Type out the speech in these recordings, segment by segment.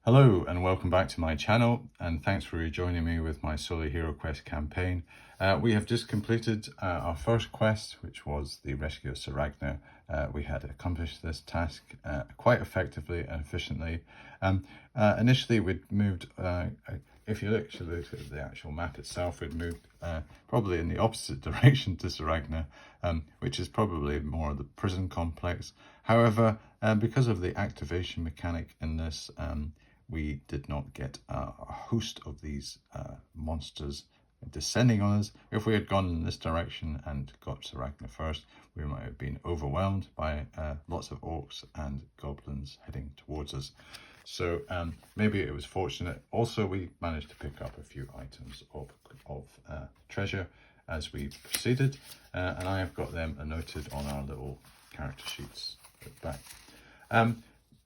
Hello and welcome back to my channel, and thanks for joining me with my solo HeroQuest campaign. We have just completed our first quest, which was the rescue of Sir Ragnar. We had accomplished this task quite effectively and efficiently. Initially we'd moved, if you actually look at the actual map itself, we'd moved probably in the opposite direction to Sir Ragnar, which is probably more of the prison complex. However, because of the activation mechanic in this, we did not get a host of these monsters descending on us. If we had gone in this direction and got Sir Ragnar first, we might have been overwhelmed by lots of orcs and goblins heading towards us. So maybe it was fortunate. Also, we managed to pick up a few items of treasure as we proceeded, and I have got them noted on our little character sheets at the back.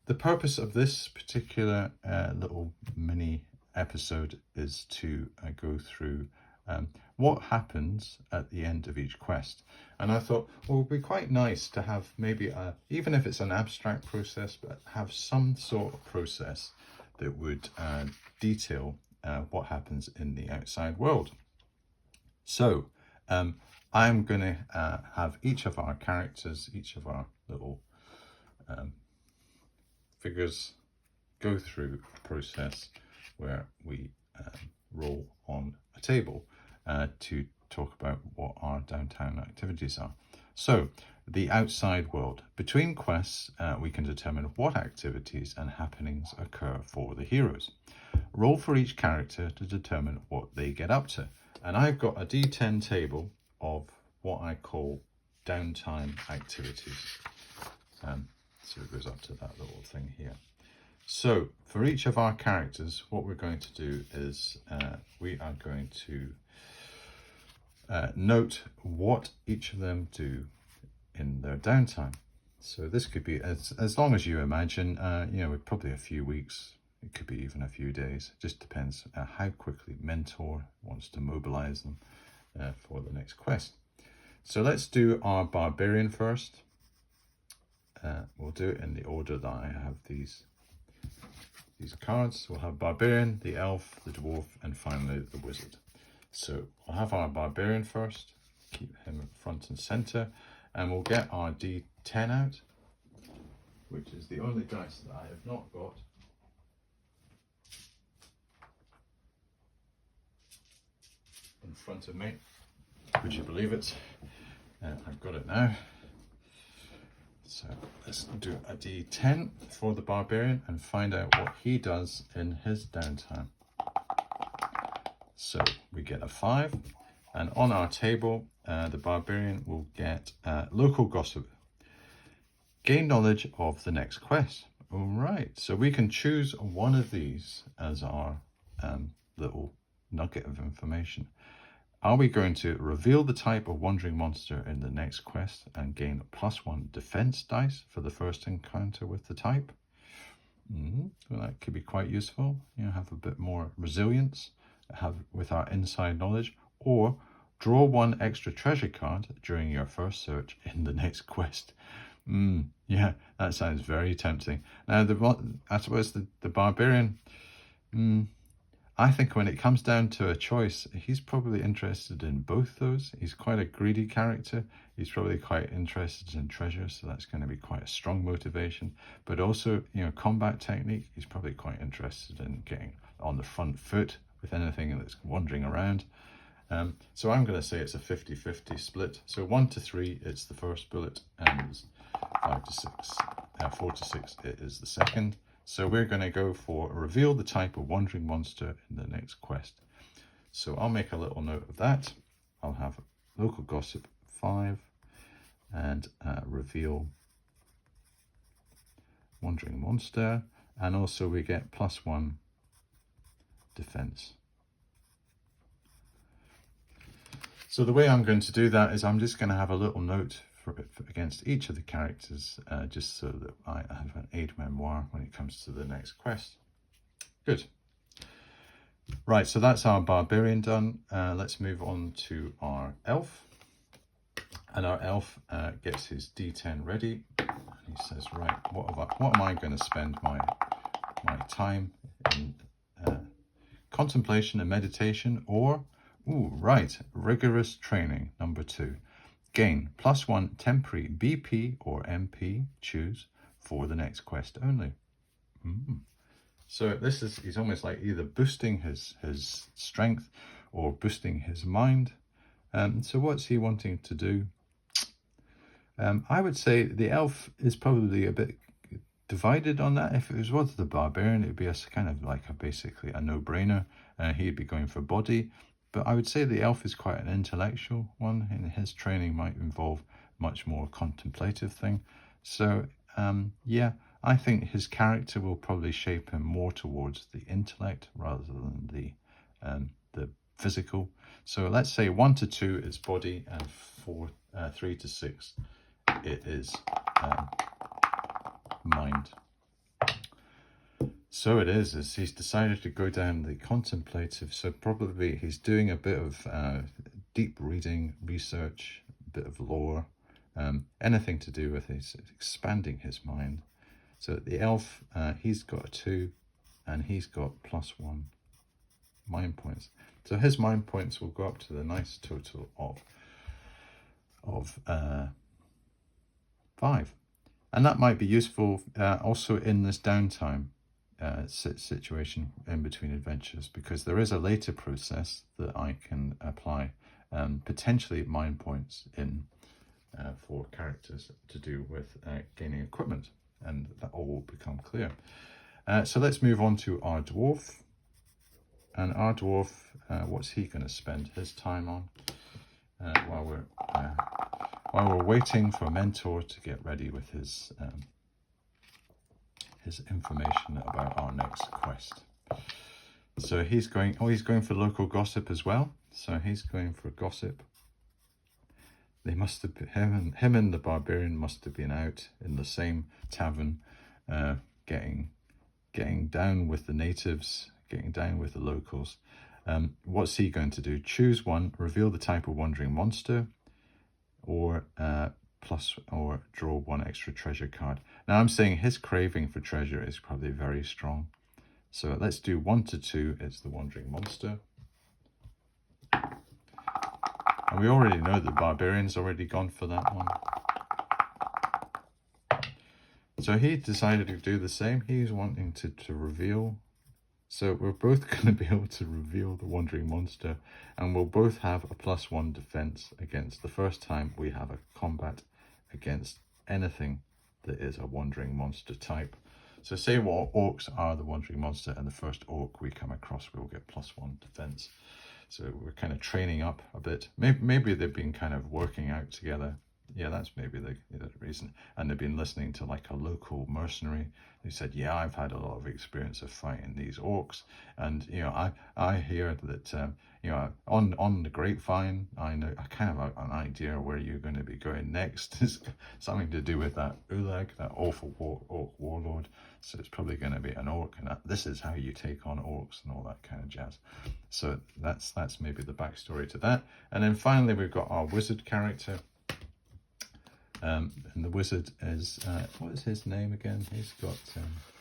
The purpose of this particular little mini episode is to go through what happens at the end of each quest. And I thought, well, it would be quite nice to have maybe, even if it's an abstract process, but have some sort of process that would detail what happens in the outside world. So I'm going to have each of our characters, each of our little figures go through a process where we roll on a table to talk about what our downtown activities are. So the outside world. Between quests, we can determine what activities and happenings occur for the heroes. Roll for each character to determine what they get up to. And I've got a D10 table of what I call downtime activities. So it goes up to that little thing here. So for each of our characters, what we're going to do is we are going to note what each of them do in their downtime. So this could be as long as you imagine, probably a few weeks. It could be even a few days. It just depends how quickly Mentor wants to mobilize them for the next quest. So let's do our barbarian first. We'll do it in the order that I have these cards. We'll have barbarian, the elf, the dwarf, and finally the wizard. So we'll have our barbarian first, keep him front and center, and we'll get our D10 out, which is the only dice that I have not got. In front of me. Would you believe it? I've got it now. So let's do a D10 for the barbarian and find out what he does in his downtime. So we get a 5, and on our table, the barbarian will get local gossip. Gain knowledge of the next quest. All right, so we can choose one of these as our little nugget of information. Are we going to reveal the type of wandering monster in the next quest and gain +1 defense dice for the first encounter with the type? Well, that could be quite useful. Have a bit more resilience with our inside knowledge, or draw 1 extra treasure card during your first search in the next quest. Yeah, that sounds very tempting. Now, I suppose the barbarian. I think when it comes down to a choice, he's probably interested in both those. He's quite a greedy character. He's probably quite interested in treasure, so that's going to be quite a strong motivation. But also, combat technique, he's probably quite interested in getting on the front foot with anything that's wandering around. So I'm going to say it's a 50-50 split. So 1 to 3, it's the first bullet, and 5 to 6, 4 to 6, it is the second. So we're going to go for reveal the type of wandering monster in the next quest. So I'll make a little note of that. I'll have local gossip 5 and reveal wandering monster. And also we get +1 defense. So the way I'm going to do that is I'm just going to have a little note against each of the characters, just so that I have an aide-memoire when it comes to the next quest. Good. Right, so that's our barbarian done. Let's move on to our elf. And our elf gets his D10 ready. And he says, right, what am I going to spend my time contemplation and meditation, or, ooh, right, rigorous training, number 2. Gain +1 temporary BP or MP, choose, for the next quest only. So this is, he's almost like either boosting his strength or boosting his mind. So what's he wanting to do? I would say the elf is probably a bit divided on that. If it was with the barbarian, it would be a kind of like basically a no-brainer. He'd be going for body. But I would say the elf is quite an intellectual one, and his training might involve much more contemplative thing. So yeah, I think his character will probably shape him more towards the intellect rather than the physical. So let's say 1 to 2 is body, and 3 to 6 it is mind. So it is he's decided to go down the contemplative. So probably he's doing a bit of deep reading, research, a bit of lore, anything to do with his expanding his mind. So the elf, he's got a 2, and he's got +1 mind points. So his mind points will go up to the nice total of 5. And that might be useful also in this downtime situation in between adventures, because there is a later process that I can apply potentially mind points in for characters to do with gaining equipment, and that all will become clear. So let's move on to our dwarf. And our dwarf, what's he going to spend his time on while we're waiting for Mentor to get ready with his information about our next quest. So he's going for local gossip as well. So he's going for gossip. They must have been, him and the barbarian must have been out in the same tavern, getting down with the natives, getting down with the locals. What's he going to do? Choose one, reveal the type of wandering monster, or draw 1 extra treasure card. Now I'm saying his craving for treasure is probably very strong. So let's do 1 to 2. It's the wandering monster. And we already know the barbarian's already gone for that one. So he decided to do the same. He's wanting to reveal. So we're both going to be able to reveal the wandering monster, and we'll both have a +1 defense against the first time we have a combat against anything that is a wandering monster type. So say what orcs are the wandering monster, and the first orc we come across will get +1 defense. So we're kind of training up a bit. Maybe they've been kind of working out together. Yeah, that's maybe the reason. And they've been listening to like a local mercenary who said, yeah, I've had a lot of experience of fighting these orcs. And, you know, I hear that, you know, on the grapevine, I kind of have an idea where you're going to be going next. It's something to do with that Ulag, that awful orc warlord. So it's probably going to be an orc, and this is how you take on orcs and all that kind of jazz. So that's maybe the backstory to that. And then finally, we've got our wizard character. And the wizard is, what is his name again? He's got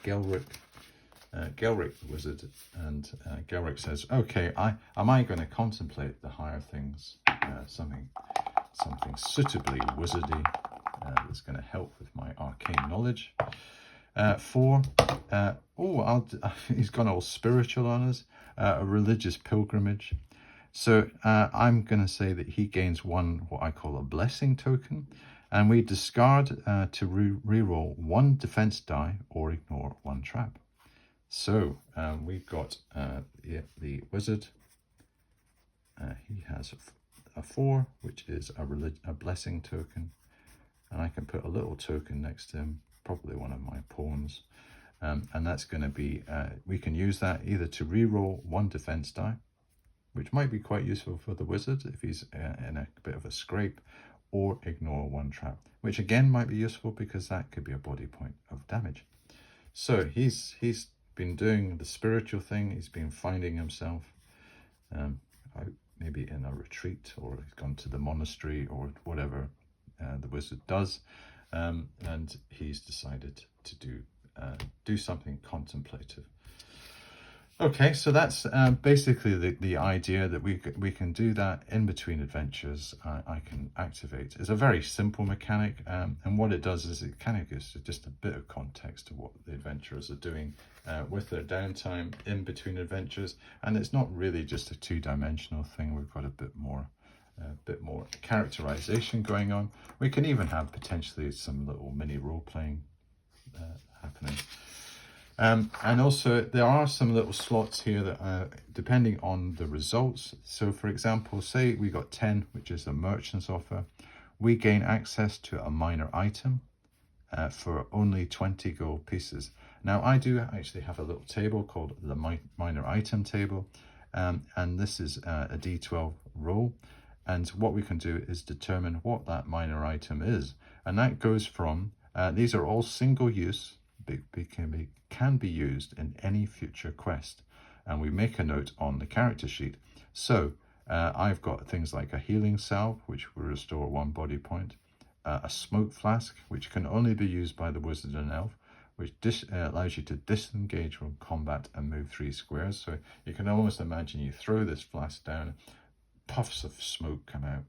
Gelric. Gelric the wizard. And Gelric says, okay, am I going to contemplate the higher things? Something suitably wizardy that's going to help with my arcane knowledge. 4, he's gone all spiritual on us, a religious pilgrimage. So I'm going to say that he gains 1, what I call a blessing token, and we discard to reroll 1 defense die or ignore 1 trap. So we've got the wizard. He has a 4, which is a blessing token, and I can put a little token next to him, probably one of my pawns, and that's going to be, we can use that either to reroll 1 defense die, which might be quite useful for the wizard if he's in a bit of a scrape, or ignore 1 trap, which again might be useful because that could be a body point of damage. So he's been doing the spiritual thing. He's been finding himself out maybe in a retreat, or he's gone to the monastery, or whatever the wizard does, and he's decided to do something contemplative. Okay, so that's basically the idea that we can do that in between adventures. I can activate. It's a very simple mechanic, and what it does is it kind of gives just a bit of context to what the adventurers are doing with their downtime in between adventures. And it's not really just a two-dimensional thing. We've got a bit more characterization going on. We can even have potentially some little mini role-playing happening. And also there are some little slots here that are depending on the results. So for example, say we got 10, which is a merchant's offer, we gain access to a minor item for only 20 gold pieces. Now I do actually have a little table called the minor item table, and this is a D12 roll. And what we can do is determine what that minor item is. And that goes from, these are all single use, can be used in any future quest. And we make a note on the character sheet. So I've got things like a healing salve, which will restore 1 body point, a smoke flask, which can only be used by the wizard and elf, which allows you to disengage from combat and move 3 squares. So you can almost imagine you throw this flask down, puffs of smoke come out.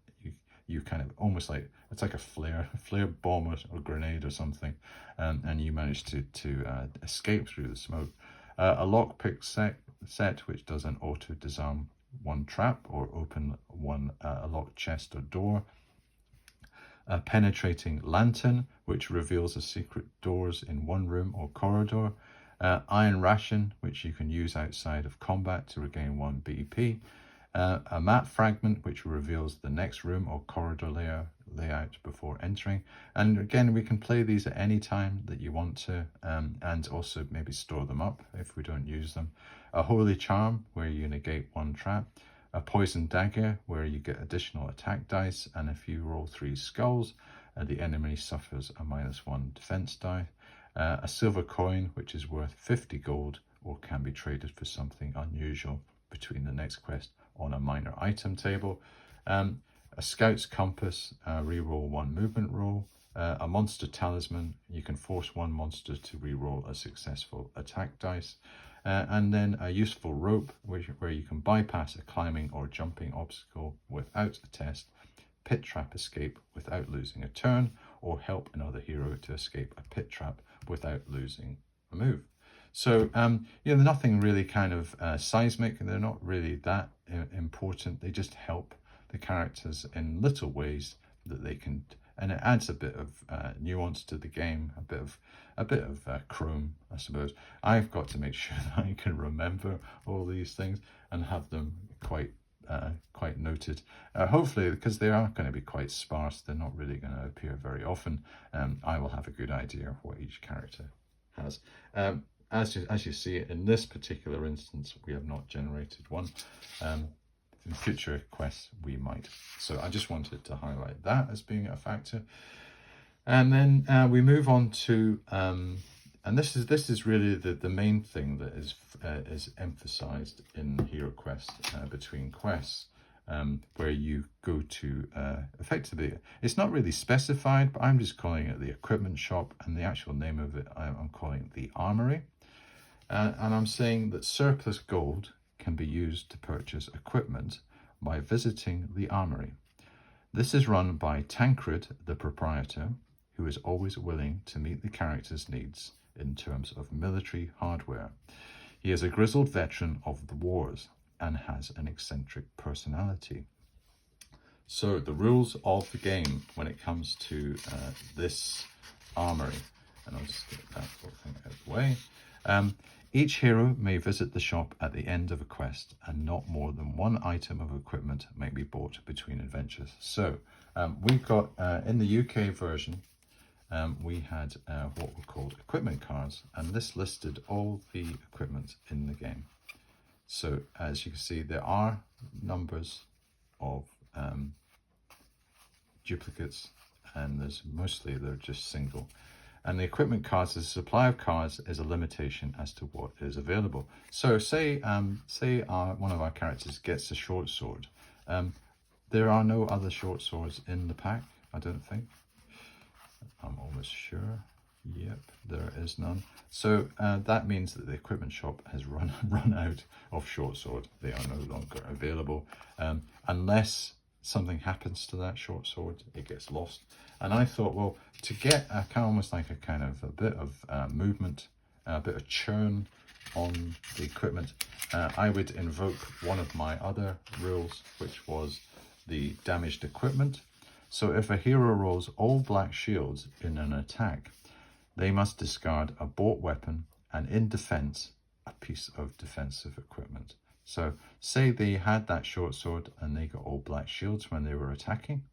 You kind of almost like, it's like a flare bomb or grenade or something, and you manage to escape through the smoke. A lockpick set which does an auto disarm 1 trap or open a locked chest or door. A penetrating lantern which reveals the secret doors in 1 room or corridor. Iron ration which you can use outside of combat to regain 1 BP. A map fragment which reveals the next room or corridor layout before entering. And again, we can play these at any time that you want to, and also maybe store them up if we don't use them. A holy charm where you negate 1 trap. A poison dagger where you get additional attack dice, and if you roll 3 skulls, the enemy suffers a -1 defense die. A silver coin which is worth 50 gold or can be traded for something unusual between the next quest on a minor item table. A scout's compass, reroll 1 movement roll. A monster talisman, you can force 1 monster to reroll a successful attack dice. And then a useful rope where you can bypass a climbing or jumping obstacle without a test, pit trap escape without losing a turn, or help another hero to escape a pit trap without losing a move. So, you know, nothing really kind of seismic, and they're not really that important. They just help the characters in little ways that they can, and it adds a bit of nuance to the game, a bit of chrome, I suppose. I've got to make sure that I can remember all these things and have them quite noted. Hopefully, because they are going to be quite sparse, they're not really going to appear very often. I will have a good idea of what each character has. As you see, in this particular instance, we have not generated one. In future quests, we might. So I just wanted to highlight that as being a factor. And then we move on to, and this is really the main thing that is emphasized in HeroQuest between quests, where you go to effectively, it's not really specified, but I'm just calling it the equipment shop, and the actual name of it I'm calling it the armory. And I'm saying that surplus gold can be used to purchase equipment by visiting the armory. This is run by Tancred, the proprietor, who is always willing to meet the character's needs in terms of military hardware. He is a grizzled veteran of the wars and has an eccentric personality. So the rules of the game when it comes to this armory, and I'll just get that whole thing out of the way. Each hero may visit the shop at the end of a quest, and not more than 1 item of equipment may be bought between adventures. So we've got, in the UK version, we had what were called equipment cards, and this listed all the equipment in the game. So as you can see, there are numbers of duplicates, and they're just single. And the equipment cards, the supply of cards is a limitation as to what is available. So say one of our characters gets a short sword. There are no other short swords in the pack, I don't think. I'm almost sure. Yep, there is none. So that means that the equipment shop has run out of short sword. They are no longer available unless something happens to that short sword. It gets lost. And I thought, well, to get almost like a kind of a bit of movement, a bit of churn on the equipment, I would invoke one of my other rules, which was the damaged equipment. So if a hero rolls all black shields in an attack, they must discard a bought weapon and in defense, a piece of defensive equipment. So say they had that short sword and they got all black shields when they were attacking.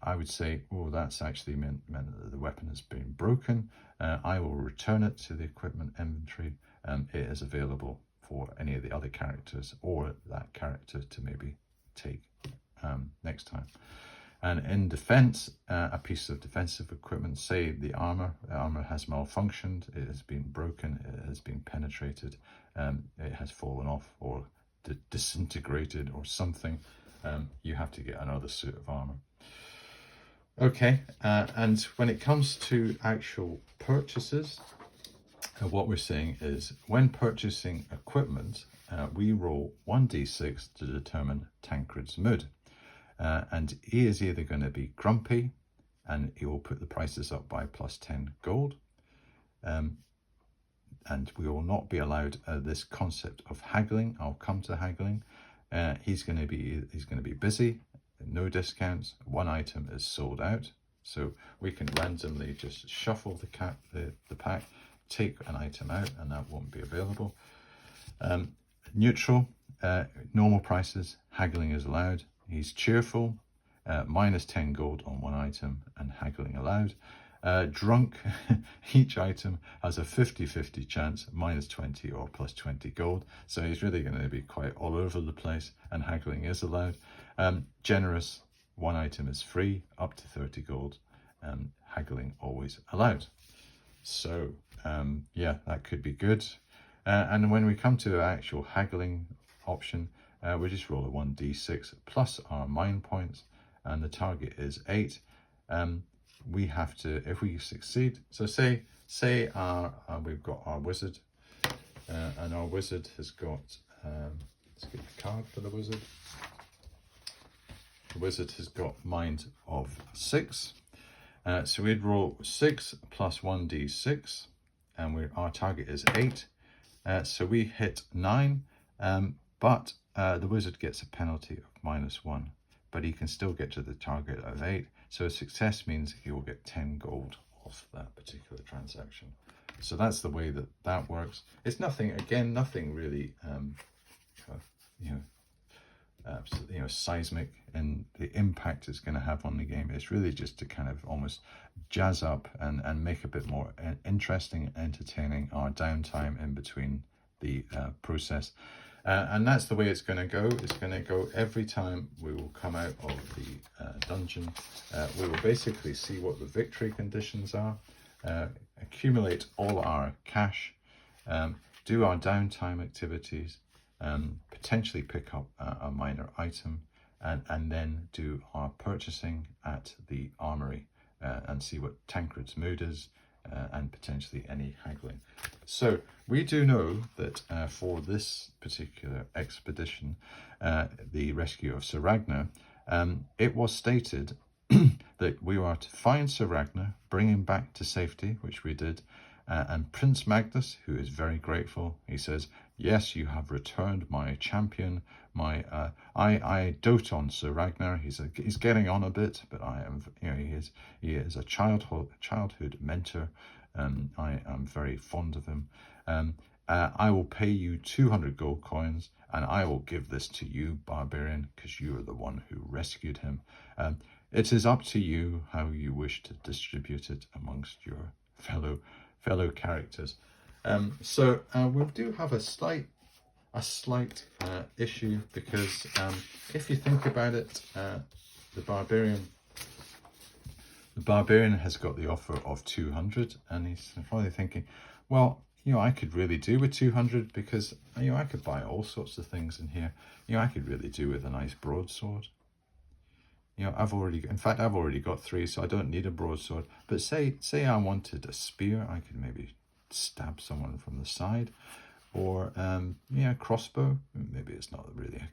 I would say, oh, that's actually meant that the weapon has been broken. I will return it to the equipment inventory. It is available for any of the other characters or that character to maybe take next time. And in defense, a piece of defensive equipment, say the armor has malfunctioned, it has been broken, it has been penetrated, it has fallen off or disintegrated or something, you have to get another suit of armor. Okay, and when it comes to actual purchases, what we're saying is when purchasing equipment, we roll 1d6 to determine Tancred's mood. And he is either going to be grumpy and he will put the prices up by +10 gold. And we will not be allowed this concept of haggling. I'll come to haggling. He's going to be busy, no discounts. One item is sold out. So we can randomly just shuffle the pack, take an item out, and that won't be available. Neutral, normal prices, haggling is allowed. He's cheerful, -10 gold on one item and haggling allowed. Drunk, each item has a 50-50 chance, -20 or +20 gold. So he's really going to be quite all over the place and haggling is allowed. Generous, one item is free, up to 30 gold, and haggling always allowed. So yeah, that could be good. And when we come to the actual haggling option, we just roll a 1d6 plus our mind points, and the target is 8. We have to, if we succeed, so say we've got our wizard, and our wizard has got, let's get the card for the wizard. The wizard has got mind of 6. So we'd roll 6 plus 1d6, and our target is 8. So we hit 9, but the wizard gets a penalty of -1, but he can still get to the target of 8. So success means he will get 10 gold off that particular transaction. So that's the way that works. It's nothing, again, nothing really, seismic in the impact it's going to have on the game. It's really just to kind of almost jazz up and make a bit more interesting, entertaining our downtime in between the process. And that's the way it's going to go. It's going to go every time we will come out of the dungeon. We will basically see what the victory conditions are, accumulate all our cash, do our downtime activities, potentially pick up a minor item, and then do our purchasing at the armory and see what Tancred's mood is, and potentially any haggling. So we do know that for this particular expedition, the rescue of Sir Ragnar, it was stated that we are to find Sir Ragnar, bring him back to safety, which we did, and Prince Magnus, who is very grateful, he says, "Yes, you have returned my champion. I dote on Sir Ragnar. He's getting on a bit, but I am, he is a childhood mentor. I am very fond of him. I will pay you 200 gold coins, and I will give this to you, Barbarian, because you are the one who rescued him. It is up to you how you wish to distribute it amongst your fellow characters." So we do have a slight issue, because if you think about it, the barbarian has got the offer of 200, and he's probably thinking, well, I could really do with 200, because I could buy all sorts of things in here. I could really do with a nice broadsword. You know, in fact, I've already got 3, so I don't need a broadsword. But say I wanted a spear, I could maybe stab someone from the side, or yeah, crossbow. Maybe it's not really a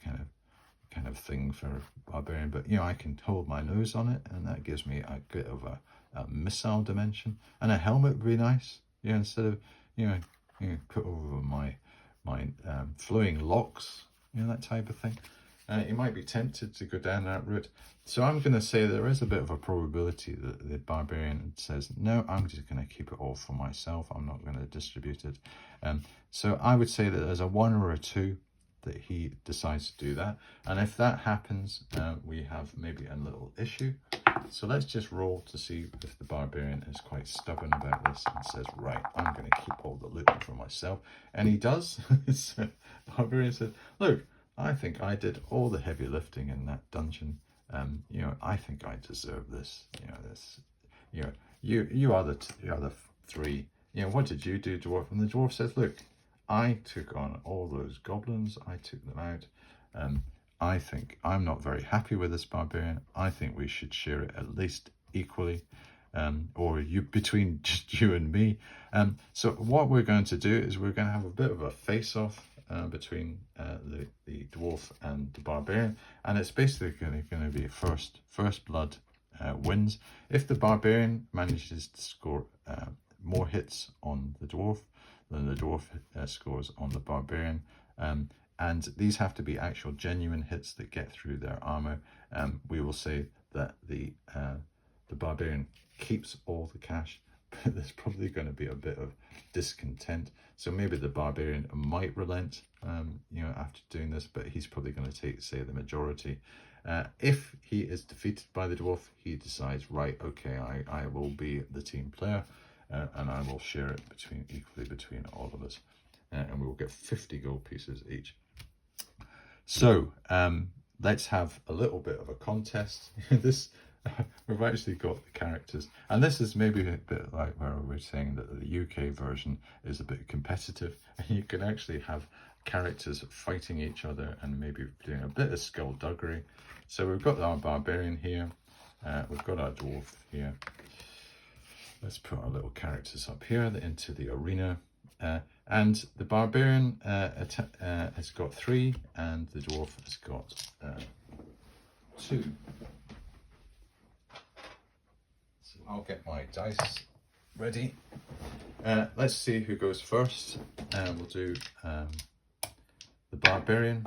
kind of thing for a barbarian, but you know, I can hold my nose on it, and that gives me a bit of a missile dimension. And a helmet would be nice, you know, instead of you know put over my flowing locks, you know, that type of thing. You might be tempted to go down that route. So I'm going to say there is a bit of a probability that the barbarian says, no, I'm just going to keep it all for myself. I'm not going to distribute it. So I would say that there's a 1 or a 2 that he decides to do that. And if that happens, we have maybe a little issue. So let's just roll to see if the barbarian is quite stubborn about this and says, right, I'm going to keep all the loot for myself. And he does. So the barbarian says, look, I think I did all the heavy lifting in that dungeon. You know, I think I deserve this. You know, this. You know, you are the 3. You know, what did you do, dwarf? And the dwarf says, look, I took on all those goblins. I took them out. I think I'm not very happy with this barbarian. I think we should share it at least equally, or between just you and me. So what we're going to do is we're going to have a bit of a face-off between the dwarf and the barbarian, and it's basically going to be first blood wins. If the barbarian manages to score more hits on the dwarf than the dwarf scores on the barbarian, and these have to be actual genuine hits that get through their armor, we will say that the barbarian keeps all the cash. But there's probably going to be a bit of discontent, so maybe the barbarian might relent you know, after doing this, but he's probably going to take, say, the majority. If he is defeated by the dwarf, he decides, right, okay, I will be the team player, and I will share it equally between all of us, and we will get 50 gold pieces each. So let's have a little bit of a contest. We've actually got the characters, and this is maybe a bit like where we're saying that the UK version is a bit competitive, and you can actually have characters fighting each other and maybe doing a bit of skullduggery. So we've got our barbarian here, we've got our dwarf here. Let's put our little characters up here into the arena, and the barbarian has got 3 and the dwarf has got 2. I'll get my dice ready. Let's see who goes first. We'll do the barbarian,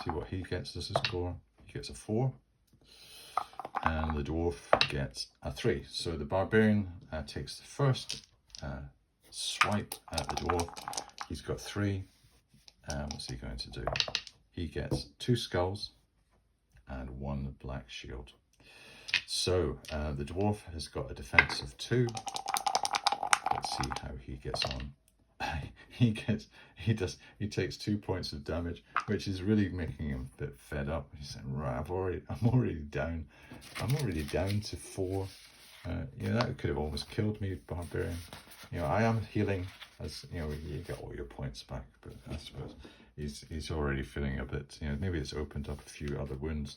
see what he gets as a score. He gets a 4, and the dwarf gets a 3. So the barbarian takes the first swipe at the dwarf. He's got 3. What's he going to do? He gets 2 skulls and 1 black shield. So the dwarf has got a defense of 2. Let's see how he gets on. He takes 2 points of damage, which is really making him a bit fed up. He's saying, right, I'm already down to 4. You know, that could have almost killed me, barbarian. You know, I am healing, as you know, you get all your points back, but I suppose he's already feeling a bit, you know, maybe it's opened up a few other wounds.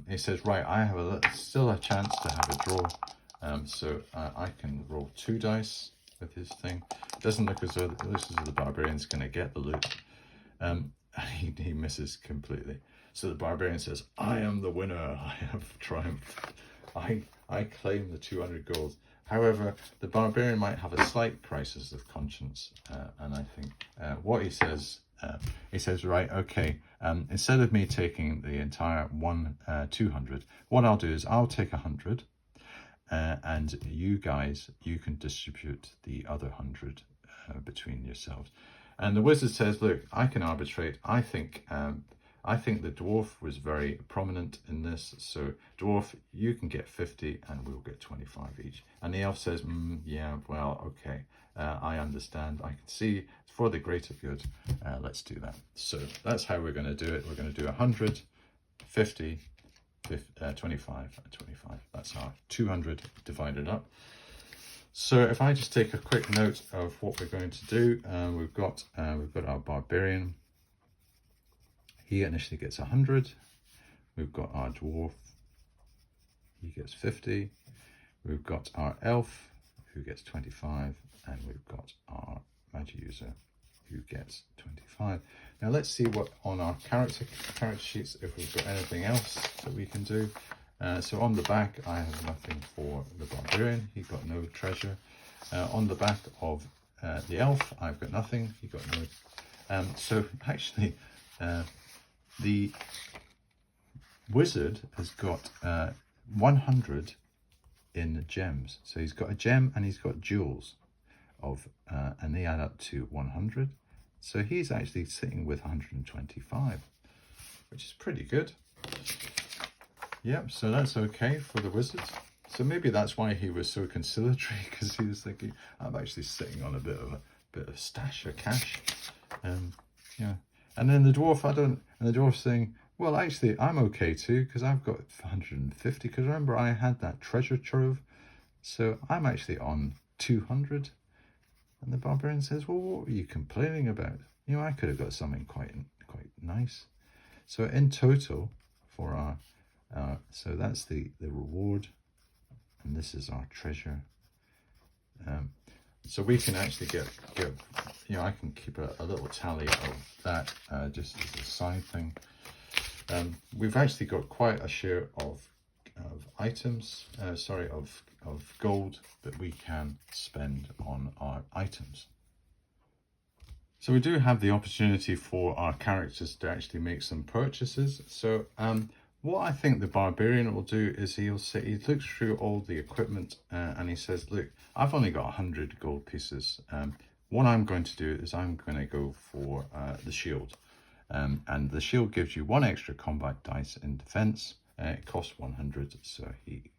He says, right, I have still a chance to have a draw, so I can roll 2 dice with his thing. It doesn't look as though this is the barbarian's going to get the loot. He misses completely. So the barbarian says, I am the winner, I have triumphed. I claim the 200 gold. However, the barbarian might have a slight crisis of conscience, and I think what he says, right, okay, instead of me taking the entire 200, what I'll do is I'll take 100, and you guys, you can distribute the other 100 between yourselves. And the wizard says, look, I can arbitrate. I think the dwarf was very prominent in this. So dwarf, you can get 50 and we'll get 25 each. And the elf says, yeah, well, okay, I understand. I can see it's for the greater good. Let's do that. So that's how we're going to do it. We're going to do 100, 50, 25 and 25. That's our 200 divided up. So if I just take a quick note of what we're going to do, we've got our barbarian. He initially gets 100. We've got our dwarf. he gets 50. We've got our elf, who gets 25, and we've got our magic user, who gets 25. Now let's see what on our character sheets, if we've got anything else that we can do. So on the back, I have nothing for the barbarian. He got no treasure. On the back of the elf, I've got nothing. He got no. So actually, the wizard has got 100 in gems. So he's got a gem and he's got jewels of, and they add up to 100. So he's actually sitting with 125, which is pretty good. Yep, so that's okay for the wizard. So maybe that's why he was so conciliatory, because he was thinking, I'm actually sitting on a bit of stash of cash. Yeah. And then the dwarf, and the dwarf's saying, well, actually, I'm okay too, because I've got 150, because remember I had that treasure trove, so I'm actually on 200. And the barbarian says, well, what were you complaining about? You know, I could have got something quite nice. So in total, for our, so that's the reward, and this is our treasure. So we can actually get, you know, I can keep a little tally of that, just as a side thing. We've actually got quite a share of items, of gold that we can spend on our items. So we do have the opportunity for our characters to actually make some purchases. So what I think the barbarian will do is he looks through all the equipment and he says, look, I've only got 100 gold pieces. What I'm going to do is I'm going to go for the shield. And the shield gives you 1 extra combat dice in defense. It costs 100, so he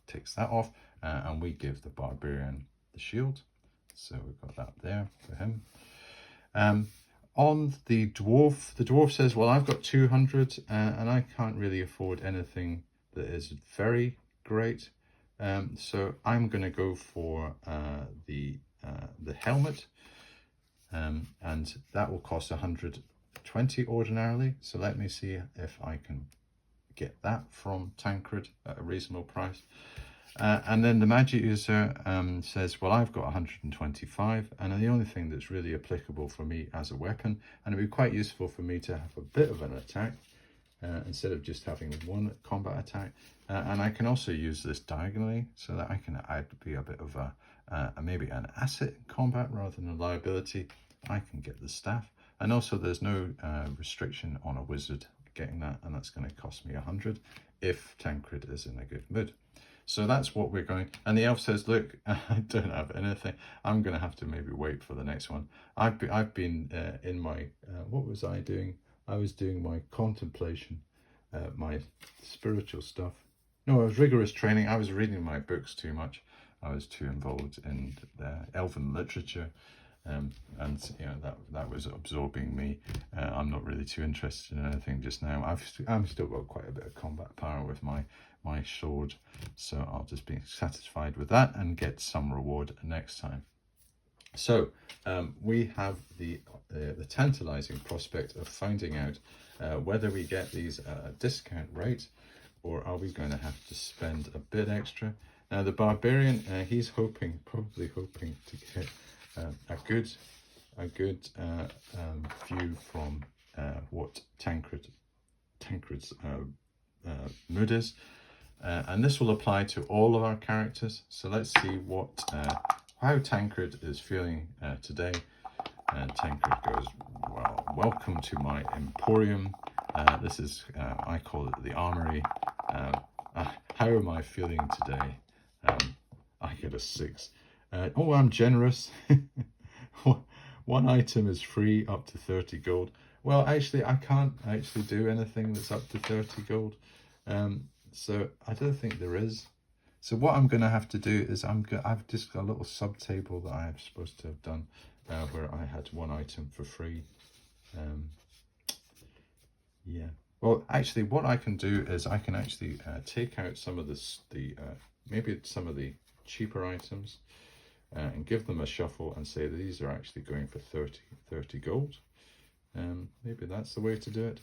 takes that off, and we give the barbarian the shield. So we've got that there for him. On the dwarf says, well, I've got 200, and I can't really afford anything that is very great. So I'm going to go for the helmet, and that will cost 120 ordinarily. So let me see if I can get that from Tancred at a reasonable price. And then the magic user says, well, I've got 125, and the only thing that's really applicable for me as a weapon, and it'd be quite useful for me to have a bit of an attack instead of just having 1 combat attack. And I can also use this diagonally so that I can be a bit of maybe an asset in combat rather than a liability. I can get the staff, and also there's no restriction on a wizard getting that, and that's going to cost me 100 if Tancred is in a good mood. So that's what we're going. And the elf says, look, I don't have anything. I'm going to have to maybe wait for the next one. I've been in my, what was I doing? I was doing my contemplation, my spiritual stuff. No, it was rigorous training. I was reading my books too much. I was too involved in the elven literature. And you know, that was absorbing me. I'm not really too interested in anything just now. I've still got quite a bit of combat power with my sword, so I'll just be satisfied with that and get some reward next time. So we have the tantalizing prospect of finding out whether we get these at a discount rate, or are we going to have to spend a bit extra. Now the barbarian, he's probably hoping to get a good view from what Tancred's mood is, and this will apply to all of our characters. So let's see how Tancred is feeling today. And Tancred goes, well, welcome to my emporium. This is I call it the armory. How am I feeling today? I get a 6. Oh, I'm generous. 1 item is free up to 30 gold. Well, actually, I can't actually do anything that's up to 30 gold. So I don't think there is. So what I'm going to have to do is I've just got a little sub-table that I'm supposed to have done where I had 1 item for free. Yeah. Well, actually, what I can do is I can actually take out some of maybe some of the cheaper items and give them a shuffle and say these are actually going for 30 gold. Maybe that's the way to do it.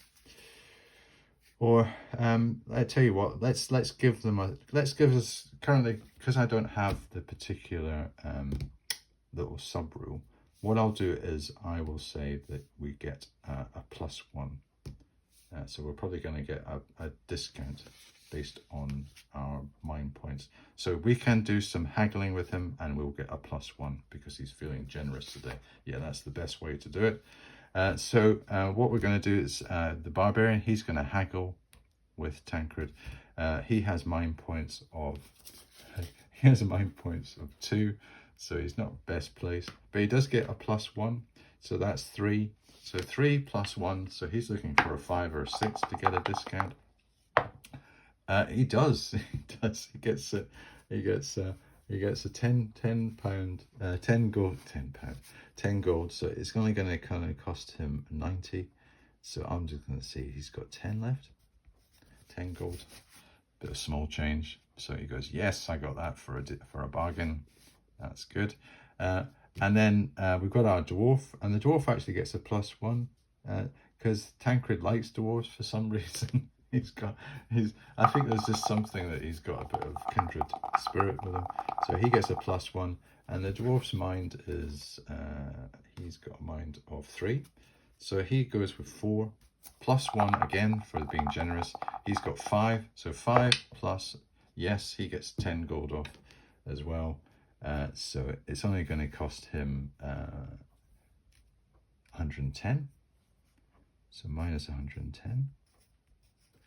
Or I tell you what, let's give us currently, because I don't have the particular little sub rule. What I'll do is I will say that we get a +1. So we're probably going to get a discount based on our mind points. So we can do some haggling with him and we'll get a +1 because he's feeling generous today. Yeah, that's the best way to do it. So what we're going to do is the barbarian, he's going to haggle with Tancred. He has mind points of 2, so he's not best placed, but he does get a +1, so that's 3. So 3 + 1, so he's looking for a 5 or a 6 to get a discount. He does. He gets a 10 gold. So it's only going to kind of cost him 90. So I'm just going to see he's got 10 left. 10 gold. Bit of small change. So he goes, yes, I got that for a bargain. That's good. And then we've got our dwarf, and the dwarf actually gets a +1 because Tancred likes dwarves for some reason. I think there's just something that he's got a bit of kindred spirit with him. So he gets a +1, and the dwarf's mind is, he's got a mind of 3. So he goes with 4, +1 again for being generous. He's got 5, so 5 plus, yes, he gets 10 gold off as well. So it's only going to cost him 110. So minus 110.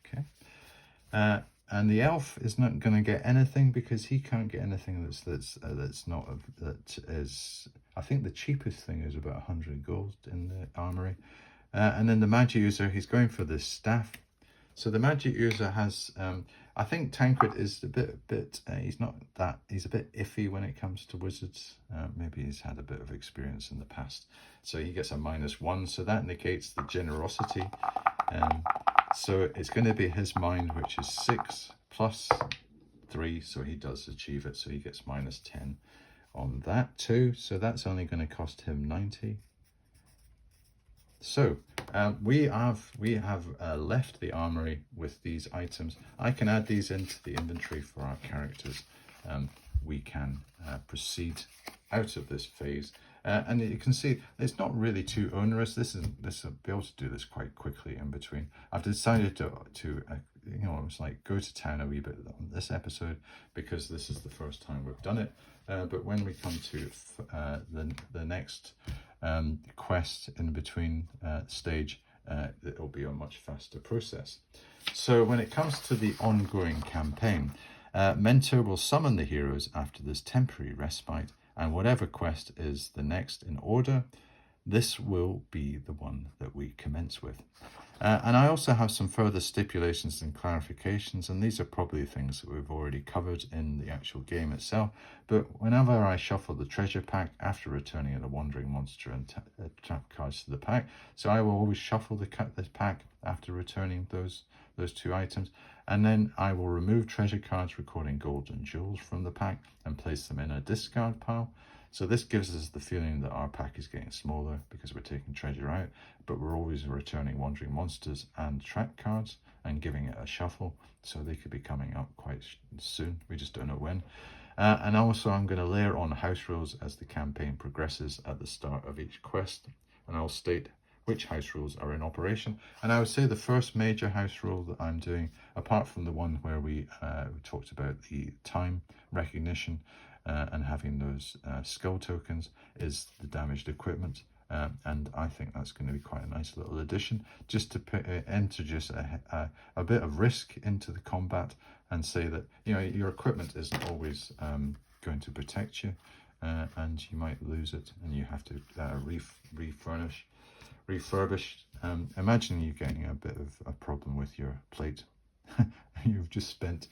Okay. And the elf is not going to get anything because he can't get anything that is. I think the cheapest thing is about 100 gold in the armory. And then the magic user, he's going for this staff. So the magic user has, I think Tancred is he's a bit iffy when it comes to wizards. Maybe he's had a bit of experience in the past. So he gets a -1, so that negates the generosity. So it's going to be his mind, which is 6 plus 3, so he does achieve it. So he gets -10 on that too. So that's only going to cost him 90. So we have left the armory with these items. I can add these into the inventory for our characters. We can proceed out of this phase. And you can see it's not really too onerous. I'll be able to do this quite quickly in between. I've decided to it's like go to town a wee bit on this episode because this is the first time we've done it. But when we come to the next quest in between stage, it'll be a much faster process. So when it comes to the ongoing campaign, Mentor will summon the heroes after this temporary respite, and whatever quest is the next in order, this will be the one that we commence with. And I also have some further stipulations and clarifications, and these are probably things that we've already covered in the actual game itself. But whenever I shuffle the treasure pack after returning the wandering monster and trap cards to the pack, so I will always shuffle the pack after returning those 2 items, and then I will remove treasure cards recording gold and jewels from the pack and place them in a discard pile. So this gives us the feeling that our pack is getting smaller because we're taking treasure out, but we're always returning wandering monsters and trap cards and giving it a shuffle. So they could be coming up quite soon. We just don't know when. And also I'm going to layer on house rules as the campaign progresses at the start of each quest. And I'll state which house rules are in operation. And I would say the first major house rule that I'm doing, apart from the one where we talked about the time recognition, and having those skull tokens, is the damaged equipment. And I think that's going to be quite a nice little addition, just to introduce a bit of risk into the combat and say that your equipment isn't always going to protect you, and you might lose it and you have to refurbish. Imagine you getting a bit of a problem with your plate. You've just spent,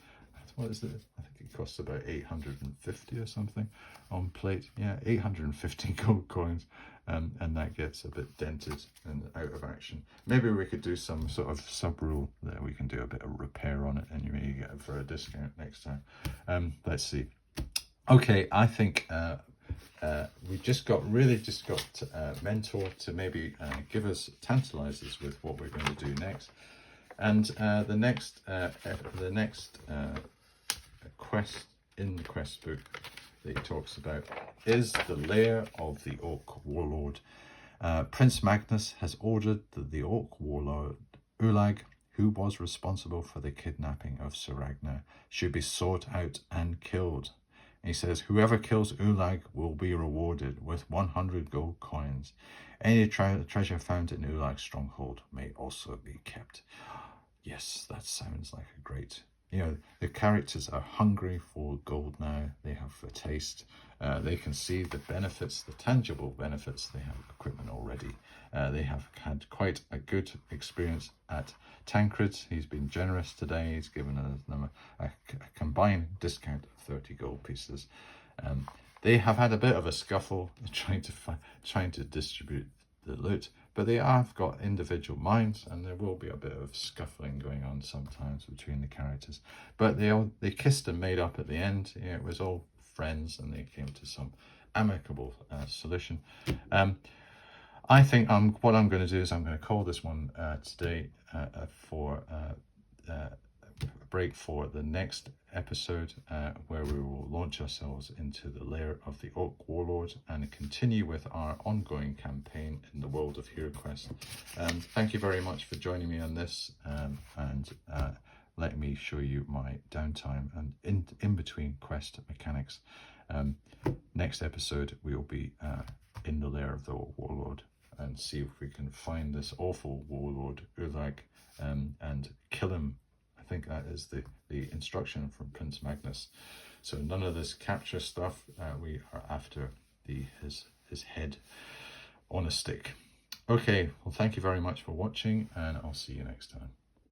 what is it? I think it costs about 850 or something on plate. Yeah, 850 gold coins, and that gets a bit dented and out of action. Maybe we could do some sort of sub rule that we can do a bit of repair on it, and you may get it for a discount next time. Let's see. Okay, I think we've just got Mentor to maybe tantalize us with what we're going to do next. And the next quest in the quest book that he talks about is the lair of the Orc Warlord. Prince Magnus has ordered that the Orc Warlord Ulag, who was responsible for the kidnapping of Sir Ragnar, should be sought out and killed. He says, whoever kills Ulag will be rewarded with 100 gold coins. Any treasure found in Ulag's stronghold may also be kept. Yes, that sounds like a great... the characters are hungry for gold now. They have a taste. They can see the benefits, the tangible benefits. They have equipment already. They have had quite a good experience at Tancred. He's been generous today. He's given them a combined discount of 30 gold pieces. They have had a bit of a scuffle trying to distribute the loot, but they have got individual minds, and there will be a bit of scuffling going on sometimes between the characters. But they kissed and made up at the end. It was all friends, and they came to some amicable solution. I think what I'm going to do is I'm going to call this one today for a break for the next episode, where we will launch ourselves into the lair of the Orc Warlord and continue with our ongoing campaign in the world of HeroQuest. Thank you very much for joining me on this, and let me show you my downtime and in between quest mechanics. Next episode we will be in the lair of the Orc Warlord and see if we can find this awful warlord Ulag and kill him. I think that is the instruction from Prince Magnus. So none of this capture stuff. We are after his head on a stick. Okay, well, thank you very much for watching, and I'll see you next time.